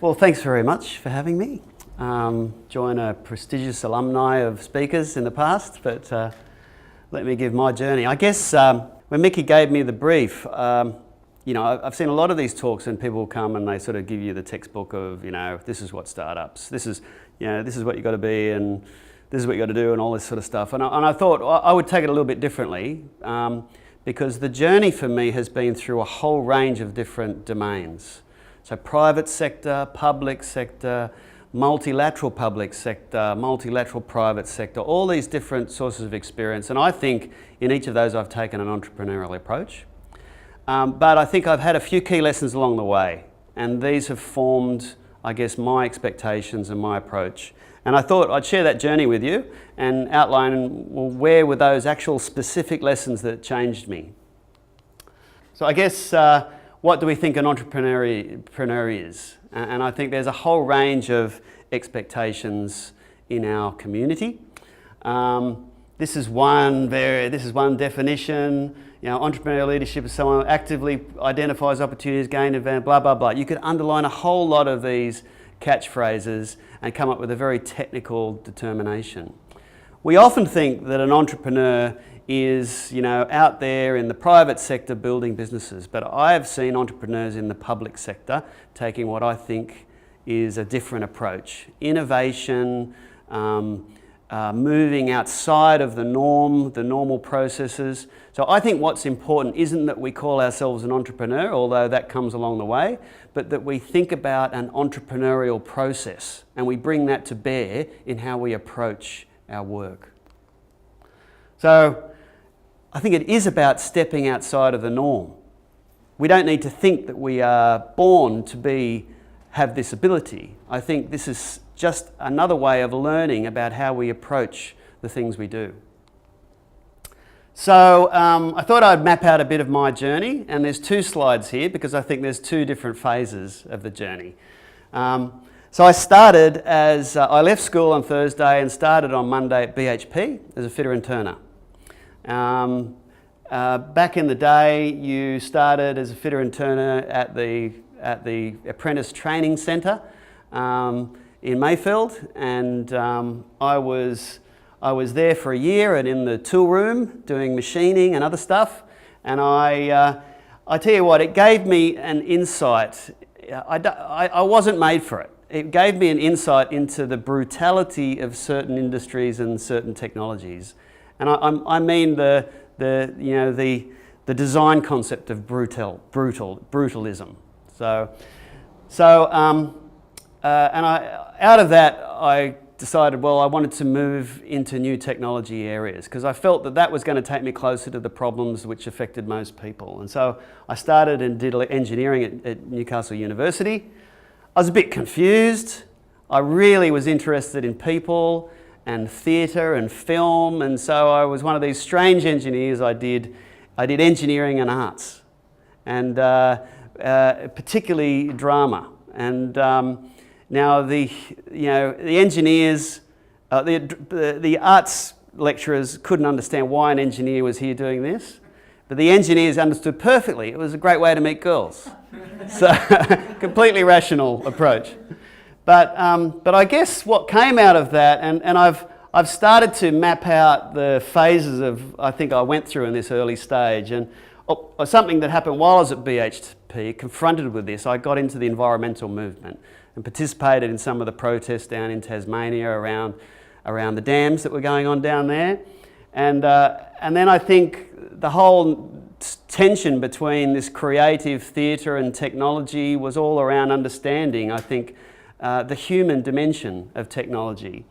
Well, thanks very much for having me. Join a prestigious alumni of speakers in the past, but let me give my journey. I guess when Mickey gave me the brief, you know, I've seen a lot of these talks and people come and they sort of give you the textbook of, you know, this is what startups, this is, you know, this is what you've got to be and this is what you've got to do and all this sort of stuff. And I thought I would take it a little bit differently because the journey for me has been through a whole range of different domains. So private sector, public sector, multilateral public sector, multilateral private sector, all these different sources of experience. And I think in each of those I've taken an entrepreneurial approach. But I think I've had a few key lessons along the way, and these have formed, I guess, my expectations and my approach. And I thought I'd share that journey with you and outline, well, where were those actual specific lessons that changed me. So I guess, what do we think an entrepreneur is? And I think there's a whole range of expectations in our community. This is one definition. You know, entrepreneurial leadership is someone who actively identifies opportunities, gain advantage, blah, blah, blah. You could underline a whole lot of these catchphrases and come up with a very technical determination. We often think that an entrepreneur is, you know, out there in the private sector building businesses, but I have seen entrepreneurs in the public sector taking what I think is a different approach. Innovation, moving outside of the norm, the normal processes. So I think what's important isn't that we call ourselves an entrepreneur, although that comes along the way, but that we think about an entrepreneurial process and we bring that to bear in how we approach our work. So I think it is about stepping outside of the norm. We don't need to think that we are born to have this ability. I think this is just another way of learning about how we approach the things we do. So I thought I'd map out a bit of my journey, and there's two slides here because I think there's two different phases of the journey. So I started I left school on Thursday and started on Monday at BHP as a fitter and turner. Back in the day, you started as a fitter and turner at the Apprentice Training Centre in Mayfield, and I was there for a year and in the tool room doing machining and other stuff. And I tell you what, it gave me an insight. I wasn't made for it. It gave me an insight into the brutality of certain industries and certain technologies. And I mean the design concept of brutalism. Out of that, I decided, well, I wanted to move into new technology areas because I felt that that was going to take me closer to the problems which affected most people. And so I started and did engineering at Newcastle University. I was a bit confused. I really was interested in people and theatre and film, and so I was one of these strange engineers. I did engineering and arts, and particularly drama. And now the engineers, the arts lecturers couldn't understand why an engineer was here doing this, but the engineers understood perfectly. It was a great way to meet girls. So completely rational approach. But I guess what came out of that, and I've started to map out the phases of I think I went through in this early stage, and something that happened while I was at BHP, confronted with this, I got into the environmental movement and participated in some of the protests down in Tasmania around the dams that were going on down there, and then I think the whole tension between this creative theatre and technology was all around understanding, I think, the human dimension of technology.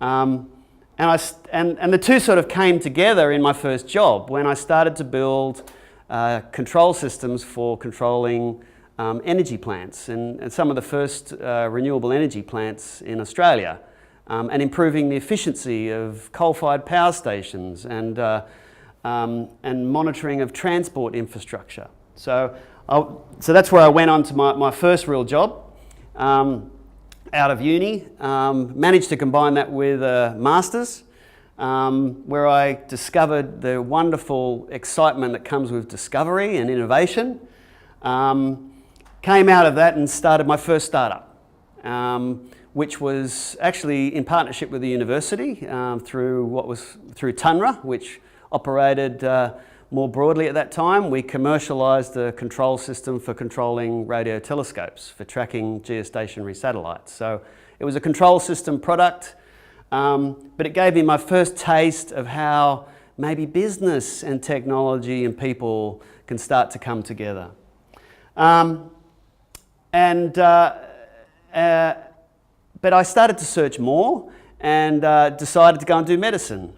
And the two sort of came together in my first job when I started to build control systems for controlling energy plants and some of the first renewable energy plants in Australia, and improving the efficiency of coal-fired power stations and monitoring of transport infrastructure. So that's where I went on to my first real job. Out of uni, managed to combine that with a master's, where I discovered the wonderful excitement that comes with discovery and innovation. Came out of that and started my first startup. which was actually in partnership with the university through TUNRA, which operated more broadly at that time. We commercialised a control system for controlling radio telescopes for tracking geostationary satellites. So it was a control system product, but it gave me my first taste of how maybe business and technology and people can start to come together. But I started to search more and decided to go and do medicine.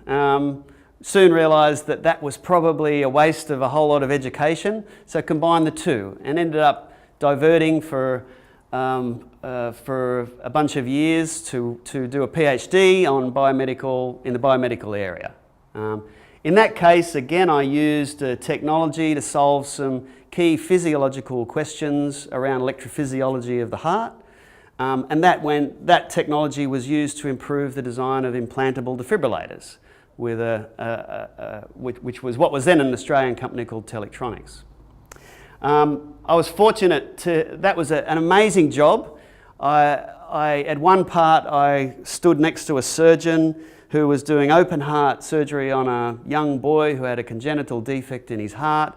Soon realised that that was probably a waste of a whole lot of education, so combined the two and ended up diverting for a bunch of years to do a PhD on in the biomedical area. In that case, again, I used technology to solve some key physiological questions around electrophysiology of the heart. And that technology was used to improve the design of implantable defibrillators, with which was what was then an Australian company called Telectronics. I was fortunate that was an amazing job. At one part, I stood next to a surgeon who was doing open heart surgery on a young boy who had a congenital defect in his heart,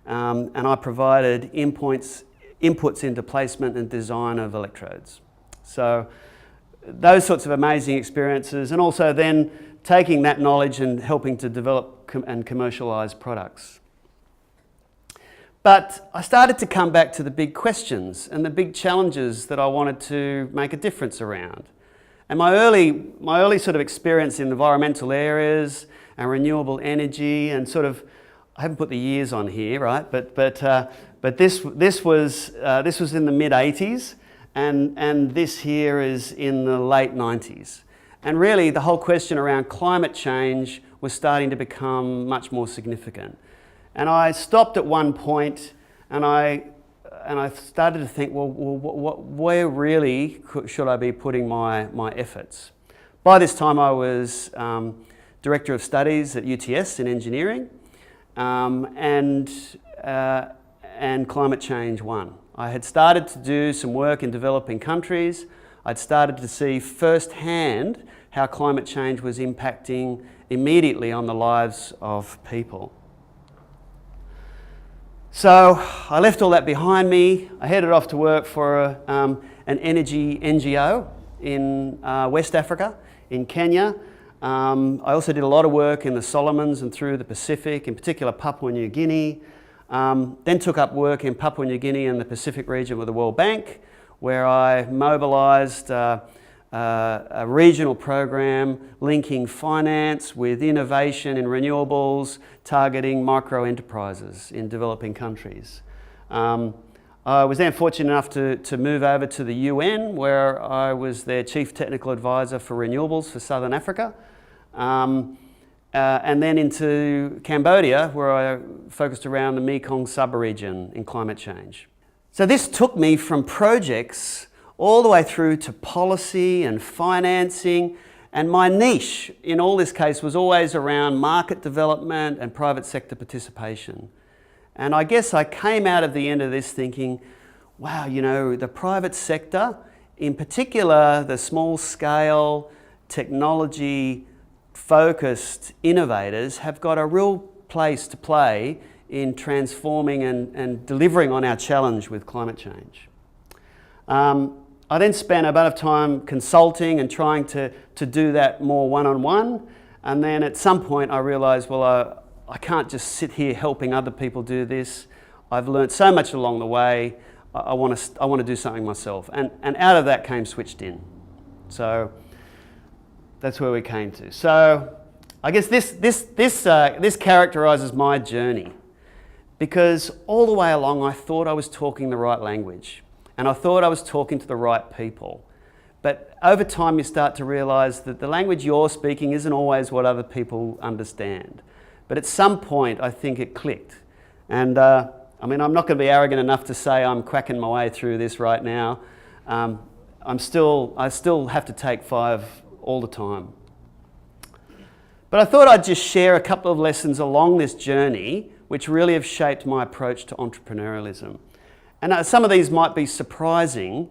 and I provided inputs into placement and design of electrodes. So those sorts of amazing experiences, and also then taking that knowledge and helping to develop and commercialise products. But I started to come back to the big questions and the big challenges that I wanted to make a difference around. And my early sort of experience in environmental areas and renewable energy, and sort of, I haven't put the years on here, right? But this was in the mid-80s, and this here is in the late 90s. And really, the whole question around climate change was starting to become much more significant. And I stopped at one point, and I started to think, well, where really should I be putting my efforts? By this time, I was Director of Studies at UTS in engineering, and Climate Change One. I had started to do some work in developing countries. I'd started to see firsthand how climate change was impacting immediately on the lives of people. So I left all that behind me. I headed off to work for an energy NGO in West Africa, in Kenya. I also did a lot of work in the Solomons and through the Pacific, in particular Papua New Guinea. Then took up work in Papua New Guinea and the Pacific region with the World Bank, where I mobilised a regional program linking finance with innovation in renewables, targeting micro-enterprises in developing countries. I was then fortunate enough to move over to the UN, where I was their Chief Technical Advisor for Renewables for Southern Africa, and then into Cambodia, where I focused around the Mekong sub-region in climate change. So this took me from projects all the way through to policy and financing, and my niche in all this case was always around market development and private sector participation. And I guess I came out of the end of this thinking, wow, you know, the private sector, in particular the small scale technology focused innovators, have got a real place to play in transforming and delivering on our challenge with climate change. I then spent a bit of time consulting and trying to do that more one-on-one, and then at some point I realised, well, I can't just sit here helping other people do this. I've learned so much along the way. I want to do something myself, and out of that came SwitchDIN. So that's where we came to. So I guess this characterises my journey, because all the way along I thought I was talking the right language, and I thought I was talking to the right people. But over time you start to realise that the language you're speaking isn't always what other people understand. But at some point I think it clicked. And I mean, I'm not going to be arrogant enough to say I'm cracking my way through this right now. I still have to take 5 all the time. But I thought I'd just share a couple of lessons along this journey which really have shaped my approach to entrepreneurialism. And some of these might be surprising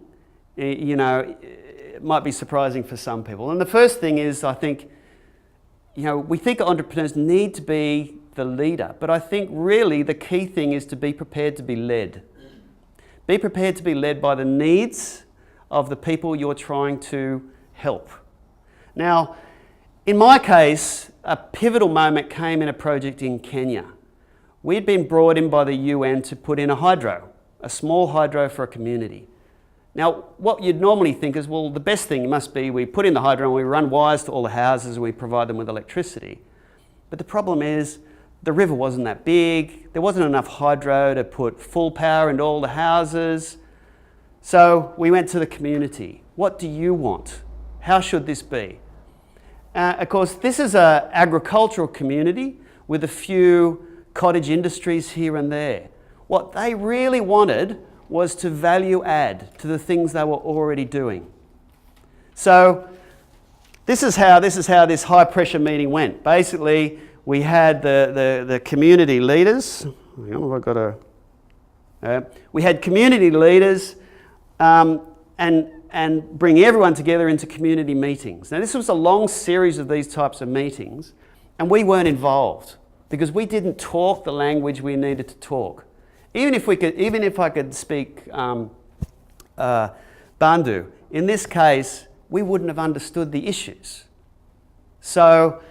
you know, it might be surprising for some people. And the first thing is, I think, you know, we think entrepreneurs need to be the leader, but I think really the key thing is to be prepared to be led. Be prepared to be led by the needs of the people you're trying to help. Now, in my case, a pivotal moment came in a project in Kenya. We'd been brought in by the UN to put in a small hydro for a community. Now, what you'd normally think is, well, the best thing must be we put in the hydro and we run wires to all the houses and we provide them with electricity. But the problem is, the river wasn't that big, there wasn't enough hydro to put full power into all the houses. So we went to the community. What do you want? How should this be? Of course, this is an agricultural community with a few cottage industries here and there. What they really wanted was to value add to the things they were already doing. So this is how this high pressure meeting went. Basically, we had the community leaders. Hang on, I've got a. We had community leaders and bring everyone together into community meetings. Now, this was a long series of these types of meetings, and we weren't involved because we didn't talk the language we needed to talk. Even if I could speak Bantu, in this case, we wouldn't have understood the issues. So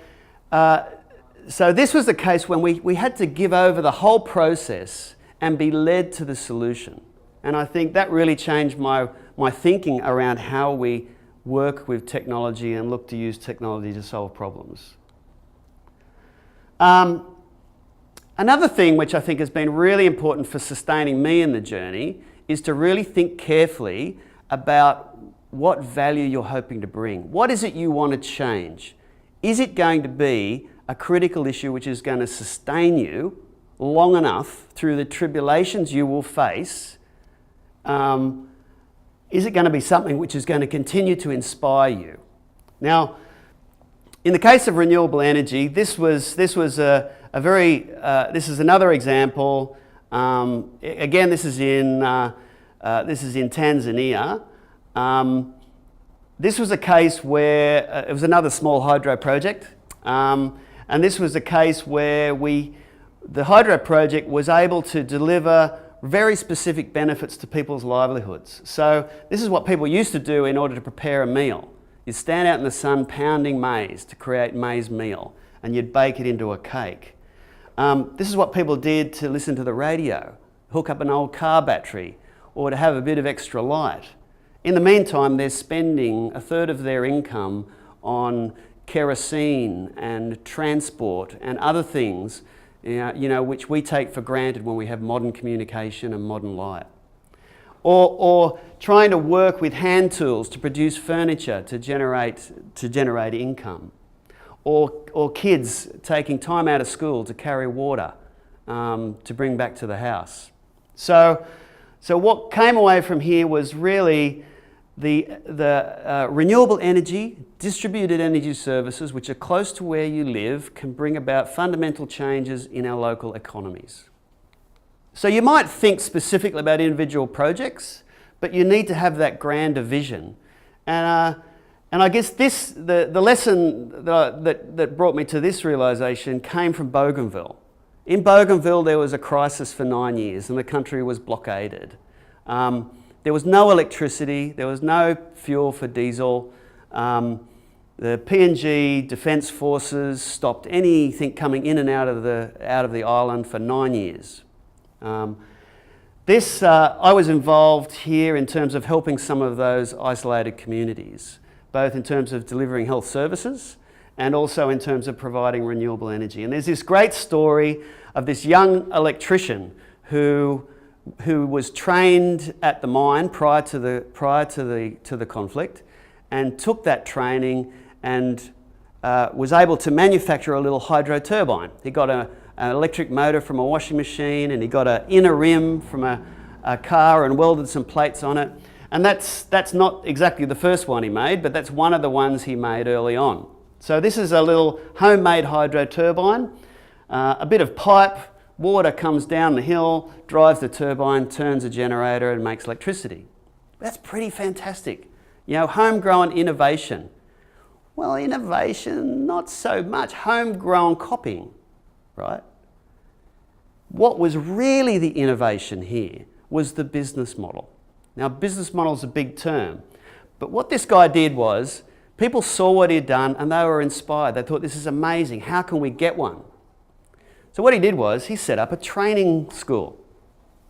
this was the case when we had to give over the whole process and be led to the solution. And I think that really changed my thinking around how we work with technology and look to use technology to solve problems. Another thing which I think has been really important for sustaining me in the journey is to really think carefully about what value you're hoping to bring. What is it you want to change? Is it going to be a critical issue which is going to sustain you long enough through the tribulations you will face? Is it going to be something which is going to continue to inspire you? Now, in the case of renewable energy, this is another example. Again, this is in Tanzania. This was a case where it was another small hydro project, and this was a case where the hydro project was able to deliver very specific benefits to people's livelihoods. So this is what people used to do in order to prepare a meal. You'd stand out in the sun pounding maize to create maize meal, and you'd bake it into a cake. This is what people did to listen to the radio, hook up an old car battery, or to have a bit of extra light. In the meantime, they're spending a third of their income on kerosene and transport and other things, which we take for granted when we have modern communication and modern light. Or trying to work with hand tools to produce furniture to generate income. Or kids taking time out of school to carry water to bring back to the house. So what came away from here was really the renewable energy, distributed energy services, which are close to where you live, can bring about fundamental changes in our local economies. So you might think specifically about individual projects, but you need to have that grander vision. And I guess the lesson that brought me to this realisation came from Bougainville. In Bougainville, there was a crisis for 9 years and the country was blockaded. There was no electricity, there was no fuel for diesel. The PNG Defence Forces stopped anything coming in and out of the island for 9 years. I was involved here in terms of helping some of those isolated communities, both in terms of delivering health services and also in terms of providing renewable energy. And there's this great story of this young electrician who was trained at the mine prior to the conflict, and took that training and was able to manufacture a little hydro turbine. He got an electric motor from a washing machine, and he got an inner rim from a car and welded some plates on it. And that's not exactly the first one he made, but that's one of the ones he made early on. So this is a little homemade hydro turbine, a bit of pipe. Water comes down the hill, drives the turbine, turns a generator and makes electricity. That's pretty fantastic. You know, homegrown innovation. Well, innovation, not so much. Homegrown copying, right? What was really the innovation here was the business model. Now, business model is a big term, but what this guy did was, people saw what he'd done and they were inspired. They thought, this is amazing. How can we get one? So what he did was, he set up a training school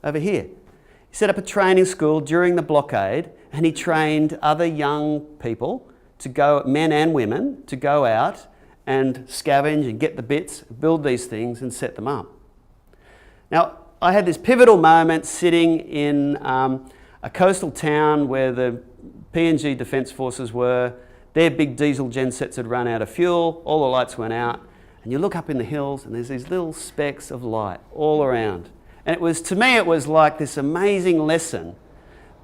over here. He set up a training school during the blockade, and he trained other young people to go, men and women, to go out and scavenge and get the bits, build these things and set them up. Now, I had this pivotal moment sitting in a coastal town where the PNG Defence Forces were. Their big diesel gensets had run out of fuel, all the lights went out, and you look up in the hills and there's these little specks of light all around. And it was, to me, it was like this amazing lesson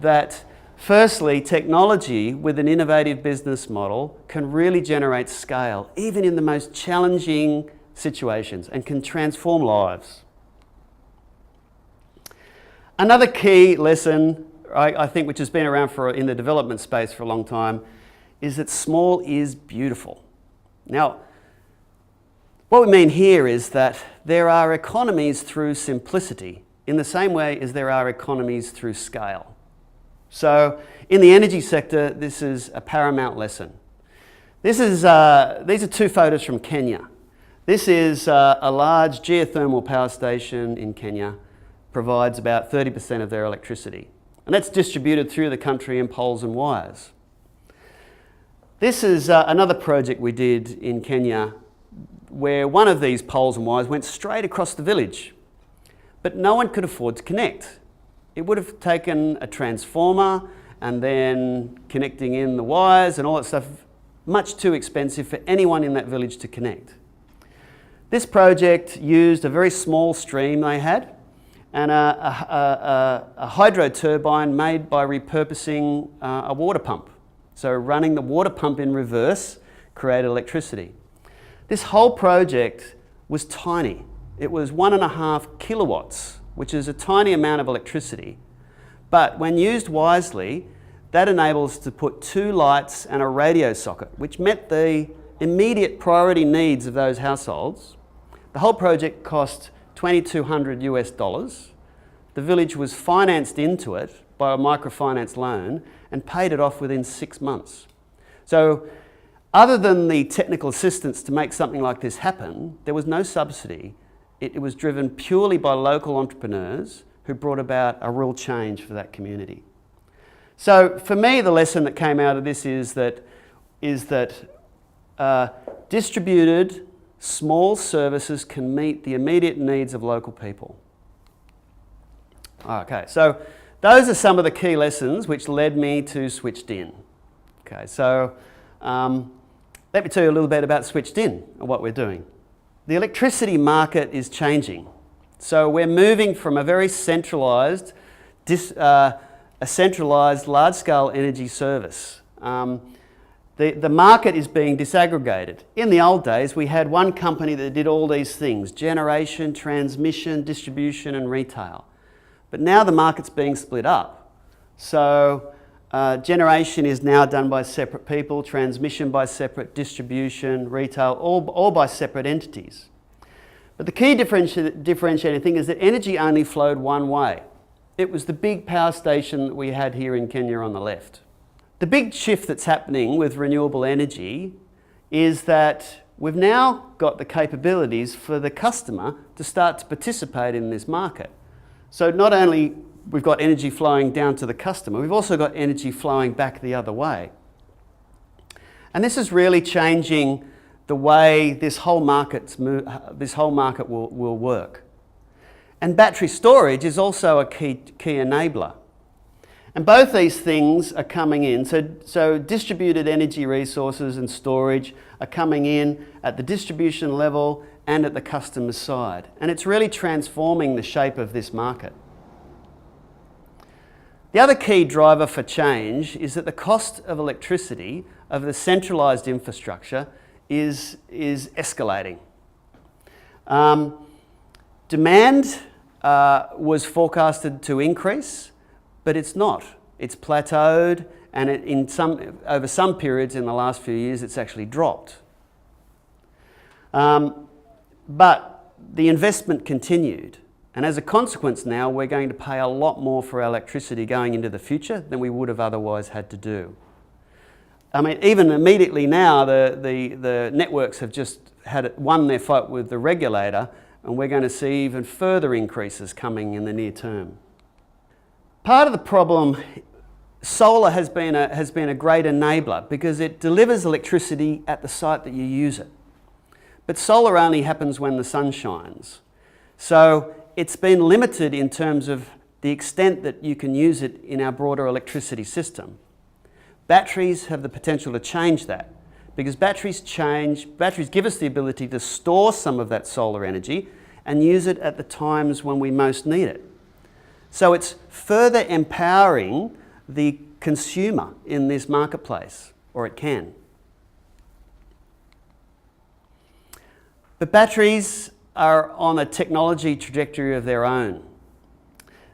that, firstly, technology with an innovative business model can really generate scale, even in the most challenging situations, and can transform lives. Another key lesson, I think, which has been around in the development space for a long time, is that small is beautiful. Now, what we mean here is that there are economies through simplicity in the same way as there are economies through scale. So in the energy sector, this is a paramount lesson. These are two photos from Kenya. This is a large geothermal power station in Kenya, provides about 30% of their electricity. And that's distributed through the country in poles and wires. This is another project we did in Kenya where one of these poles and wires went straight across the village, but no one could afford to connect. It would have taken a transformer and then connecting in the wires and all that stuff, much too expensive for anyone in that village to connect. This project used a very small stream they had and a hydro turbine made by repurposing a water pump. So running the water pump in reverse created electricity. This whole project was tiny. It was 1.5 kilowatts, which is a tiny amount of electricity. But when used wisely, that enables to put 2 lights and a radio socket, which met the immediate priority needs of those households. The whole project cost $2,200 US. The village was financed into it by a microfinance loan and paid it off within 6 months. So other than the technical assistance to make something like this happen, there was no subsidy. It was driven purely by local entrepreneurs who brought about a real change for that community. So for me, the lesson that came out of this is that distributed small services can meet the immediate needs of local people. Okay, so those are some of the key lessons which led me to SwitchDIN. Okay, so let me tell you a little bit about SwitchDIN and what we're doing. The electricity market is changing. So we're moving from a very centralised, large-scale energy service. The market is being disaggregated. In the old days, we had one company that did all these things: generation, transmission, distribution, and retail. But now the market's being split up. So generation is now done by separate people, transmission by separate, distribution, retail, all by separate entities. But the key differentiating thing is that energy only flowed one way. It was the big power station that we had here in Kenya on the left. The big shift that's happening with renewable energy is that we've now got the capabilities for the customer to start to participate in this market. So not only we've got energy flowing down to the customer, we've also got energy flowing back the other way. And this is really changing the way this whole market will work. And battery storage is also a key enabler. And both these things are coming in. So distributed energy resources and storage are coming in at the distribution level and at the customer side. And it's really transforming the shape of this market. The other key driver for change is that the cost of electricity of the centralised infrastructure is escalating. Demand was forecasted to increase, but it's not. it's plateaued, and over some periods in the last few years it's actually dropped. But the investment continued, and as a consequence now we're going to pay a lot more for our electricity going into the future than we would have otherwise had to do. I mean, even immediately now the networks have just won their fight with the regulator, and we're going to see even further increases coming in the near term. Part of the problem, solar has been a great enabler because it delivers electricity at the site that you use it. But solar only happens when the sun shines. So it's been limited in terms of the extent that you can use it in our broader electricity system. Batteries have the potential to change that, because batteries give us the ability to store some of that solar energy and use it at the times when we most need it. So it's further empowering the consumer in this marketplace, or it can. But batteries are on a technology trajectory of their own.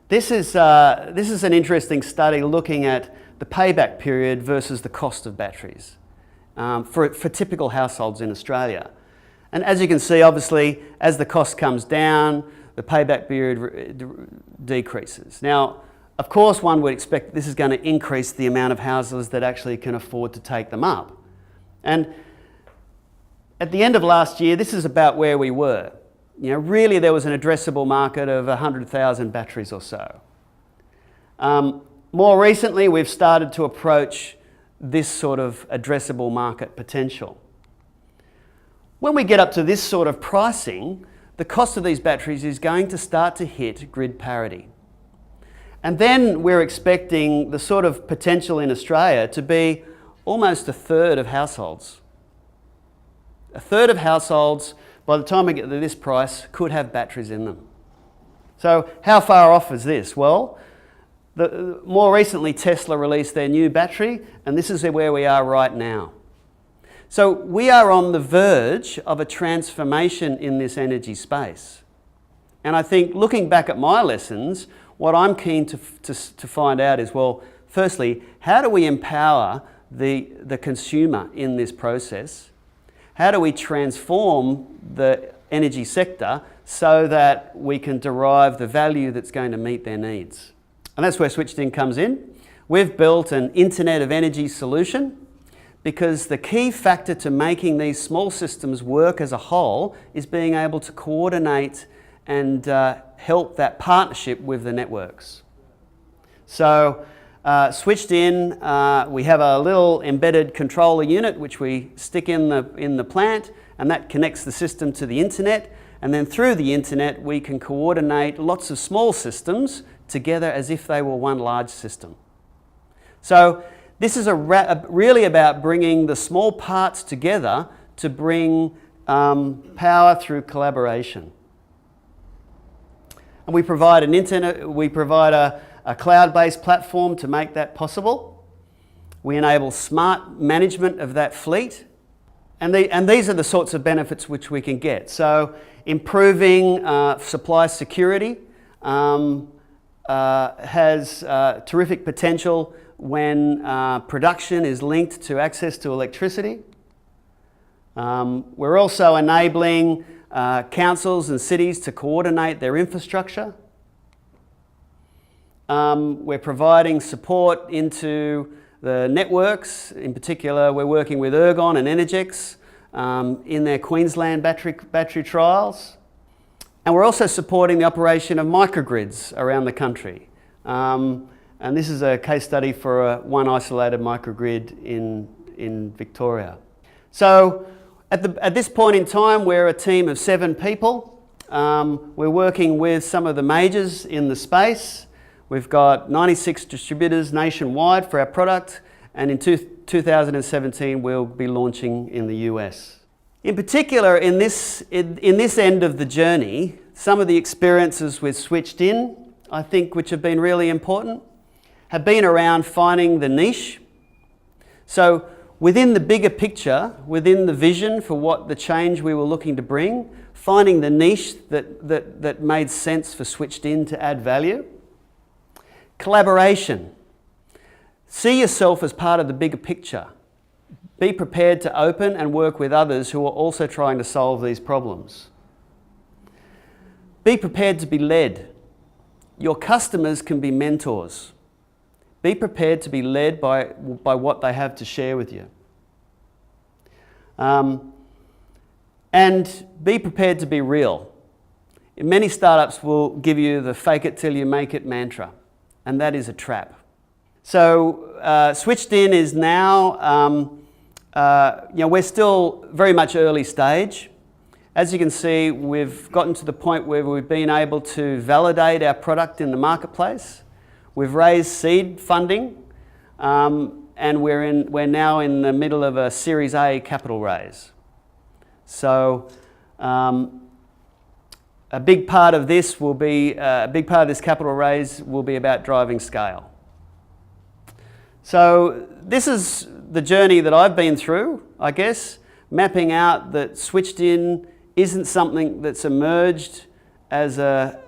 This is an interesting study looking at the payback period versus the cost of batteries for typical households in Australia. And as you can see, obviously, as the cost comes down, the payback period decreases. Now, of course, one would expect this is going to increase the amount of houses that actually can afford to take them up. And at the end of last year, this is about where we were. You know, really there was an addressable market of 100,000 batteries or so. More recently, we've started to approach this sort of addressable market potential. When we get up to this sort of pricing, the cost of these batteries is going to start to hit grid parity. And then we're expecting the sort of potential in Australia to be almost a third of households. A third of households, by the time we get to this price, could have batteries in them. So how far off is this? Well, more recently Tesla released their new battery, and this is where we are right now. So we are on the verge of a transformation in this energy space. And I think looking back at my lessons, what I'm keen to find out is, well, firstly, how do we empower the consumer in this process? How do we transform the energy sector so that we can derive the value that's going to meet their needs? And that's where SwitchDIN comes in. We've built an Internet of Energy solution because the key factor to making these small systems work as a whole is being able to coordinate and help that partnership with the networks. So SwitchDIN, we have a little embedded controller unit which we stick in the plant, and that connects the system to the internet, and then through the internet we can coordinate lots of small systems together as if they were one large system. So this is really about bringing the small parts together to bring power through collaboration. And we provide a cloud-based platform to make that possible. We enable smart management of that fleet. And these are the sorts of benefits which we can get. So improving supply security has terrific potential when production is linked to access to electricity. We're also enabling councils and cities to coordinate their infrastructure. We're providing support into the networks. In particular, we're working with Ergon and Energex in their Queensland battery trials. And we're also supporting the operation of microgrids around the country. And this is a case study for one isolated microgrid in Victoria. So at this point in time, we're a team of 7 people. We're working with some of the majors in the space. We've got 96 distributors nationwide for our product, and in 2017 we'll be launching in the US. In particular, in this end of the journey, some of the experiences with SwitchDIN, I think, which have been really important, have been around finding the niche. So within the bigger picture, within the vision for what the change we were looking to bring, finding the niche that made sense for SwitchDIN to add value. Collaboration. See yourself as part of the bigger picture. Be prepared to open and work with others who are also trying to solve these problems. Be prepared to be led. Your customers can be mentors. Be prepared to be led by what they have to share with you. And be prepared to be real. Many startups will give you the fake it till you make it mantra, and that is a trap. So SwitchDIN is now, we're still very much early stage. As you can see, we've gotten to the point where we've been able to validate our product in the marketplace. We've raised seed funding, and we're now in the middle of a Series A capital raise. So a big part of this capital raise will be about driving scale. So this is the journey that I've been through, I guess, mapping out that SwitchDIN isn't something that's emerged as out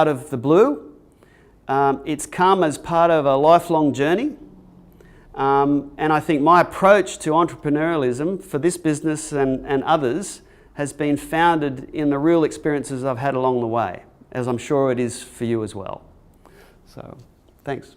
of the blue. It's come as part of a lifelong journey. And I think my approach to entrepreneurialism for this business and others has been founded in the real experiences I've had along the way, as I'm sure it is for you as well. So, thanks.